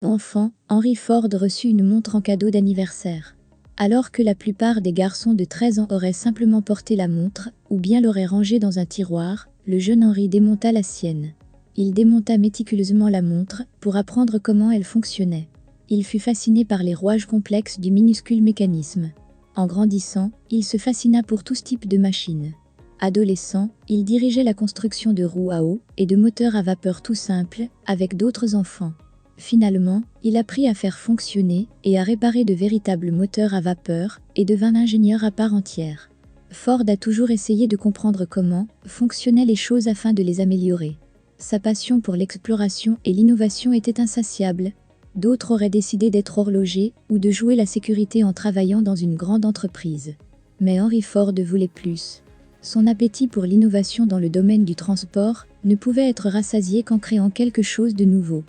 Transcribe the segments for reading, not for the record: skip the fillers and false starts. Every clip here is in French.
Enfant, Henry Ford reçut une montre en cadeau d'anniversaire. Alors que la plupart des garçons de 13 ans auraient simplement porté la montre, ou bien l'auraient rangée dans un tiroir, le jeune Henry démonta la sienne. Il démonta méticuleusement la montre, pour apprendre comment elle fonctionnait. Il fut fasciné par les rouages complexes du minuscule mécanisme. En grandissant, il se fascina pour tout type de machines. Adolescent, il dirigeait la construction de roues à eau et de moteurs à vapeur tout simples, avec d'autres enfants. Finalement, il apprit à faire fonctionner et à réparer de véritables moteurs à vapeur et devint ingénieur à part entière. Ford a toujours essayé de comprendre comment fonctionnaient les choses afin de les améliorer. Sa passion pour l'exploration et l'innovation était insatiable. D'autres auraient décidé d'être horlogers ou de jouer la sécurité en travaillant dans une grande entreprise. Mais Henry Ford voulait plus. Son appétit pour l'innovation dans le domaine du transport ne pouvait être rassasié qu'en créant quelque chose de nouveau.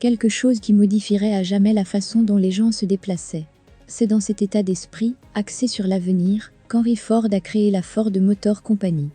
Quelque chose qui modifierait à jamais la façon dont les gens se déplaçaient. C'est dans cet état d'esprit, axé sur l'avenir, qu'Henry Ford a créé la Ford Motor Company.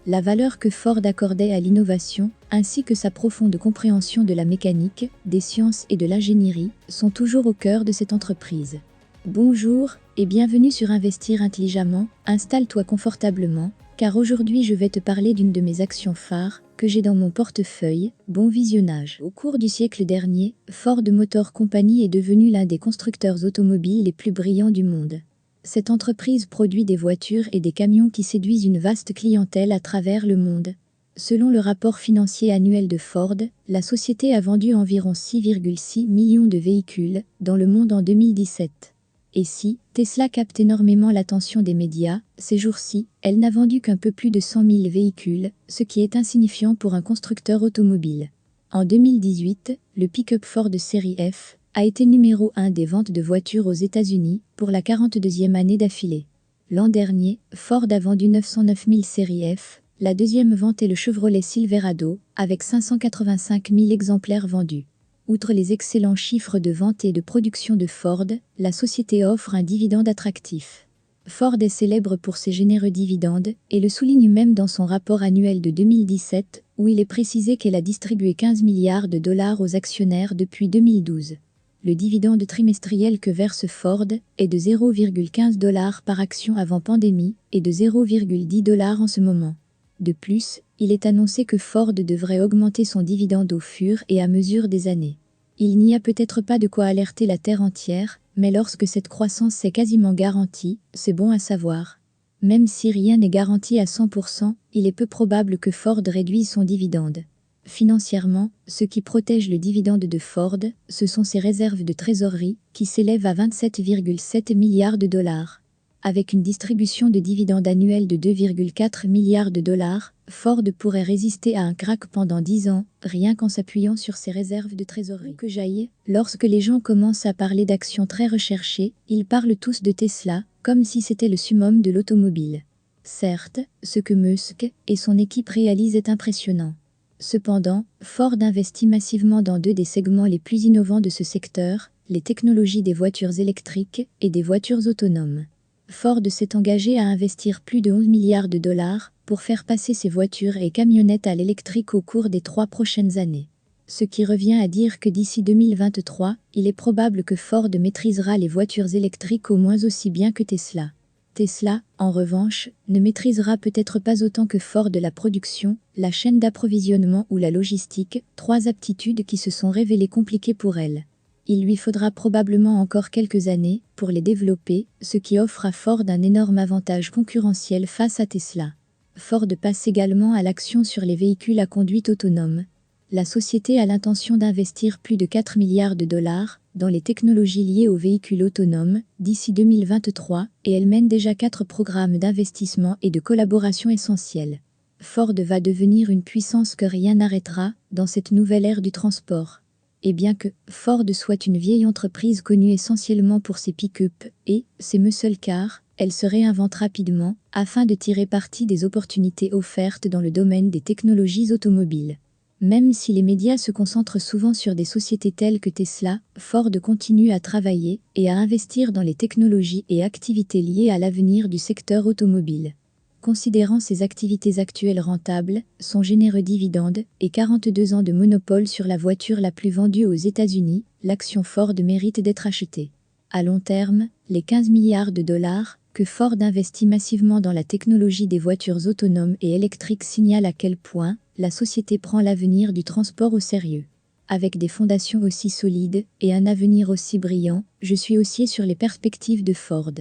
La valeur que Ford accordait à l'innovation, ainsi que sa profonde compréhension de la mécanique, des sciences et de l'ingénierie, sont toujours au cœur de cette entreprise. Bonjour, et bienvenue sur Investir intelligemment, installe-toi confortablement, car aujourd'hui je vais te parler d'une de mes actions phares, que j'ai dans mon portefeuille. Bon visionnage. Au cours du siècle dernier, Ford Motor Company est devenue l'un des constructeurs automobiles les plus brillants du monde. Cette entreprise produit des voitures et des camions qui séduisent une vaste clientèle à travers le monde. Selon le rapport financier annuel de Ford, la société a vendu environ 6,6 millions de véhicules dans le monde en 2017. Et si Tesla capte énormément l'attention des médias, ces jours-ci, elle n'a vendu qu'un peu plus de 100 000 véhicules, ce qui est insignifiant pour un constructeur automobile. En 2018, le pick-up Ford série F a été numéro 1 des ventes de voitures aux États-Unis pour la 42e année d'affilée. L'an dernier, Ford a vendu 909 000 série F, la deuxième vente est le Chevrolet Silverado, avec 585 000 exemplaires vendus. Outre les excellents chiffres de vente et de production de Ford, la société offre un dividende attractif. Ford est célèbre pour ses généreux dividendes, et le souligne même dans son rapport annuel de 2017, où il est précisé qu'elle a distribué 15 milliards de dollars aux actionnaires depuis 2012. Le dividende trimestriel que verse Ford est de 0,15 $ par action avant pandémie et de 0,10 $ en ce moment. De plus, il est annoncé que Ford devrait augmenter son dividende au fur et à mesure des années. Il n'y a peut-être pas de quoi alerter la terre entière, mais lorsque cette croissance est quasiment garantie, c'est bon à savoir. Même si rien n'est garanti à 100%, il est peu probable que Ford réduise son dividende. Financièrement, ce qui protège le dividende de Ford, ce sont ses réserves de trésorerie, qui s'élèvent à 27,7 milliards de dollars. Avec une distribution de dividendes annuels de 2,4 milliards de dollars, Ford pourrait résister à un krach pendant 10 ans, rien qu'en s'appuyant sur ses réserves de trésorerie. Que jaillit, lorsque les gens commencent à parler d'actions très recherchées, ils parlent tous de Tesla, comme si c'était le summum de l'automobile. Certes, ce que Musk et son équipe réalisent est impressionnant. Cependant, Ford investit massivement dans deux des segments les plus innovants de ce secteur, les technologies des voitures électriques et des voitures autonomes. Ford s'est engagé à investir plus de 11 milliards de dollars pour faire passer ses voitures et camionnettes à l'électrique au cours des 3 prochaines années. Ce qui revient à dire que d'ici 2023, il est probable que Ford maîtrisera les voitures électriques au moins aussi bien que Tesla. Tesla, en revanche, ne maîtrisera peut-être pas autant que Ford la production, la chaîne d'approvisionnement ou la logistique, 3 aptitudes qui se sont révélées compliquées pour elle. Il lui faudra probablement encore quelques années pour les développer, ce qui offre à Ford un énorme avantage concurrentiel face à Tesla. Ford passe également à l'action sur les véhicules à conduite autonome. La société a l'intention d'investir plus de 4 milliards de dollars dans les technologies liées aux véhicules autonomes d'ici 2023 et elle mène déjà 4 programmes d'investissement et de collaboration essentiels. Ford va devenir une puissance que rien n'arrêtera dans cette nouvelle ère du transport. Et bien que Ford soit une vieille entreprise connue essentiellement pour ses pick-up et ses muscle cars, elle se réinvente rapidement afin de tirer parti des opportunités offertes dans le domaine des technologies automobiles. Même si les médias se concentrent souvent sur des sociétés telles que Tesla, Ford continue à travailler et à investir dans les technologies et activités liées à l'avenir du secteur automobile. Considérant ses activités actuelles rentables, son généreux dividende et 42 ans de monopole sur la voiture la plus vendue aux États-Unis, l'action Ford mérite d'être achetée. À long terme, les 15 milliards de dollars que Ford investit massivement dans la technologie des voitures autonomes et électriques signalent à quel point la société prend l'avenir du transport au sérieux. Avec des fondations aussi solides et un avenir aussi brillant, je suis haussier sur les perspectives de Ford.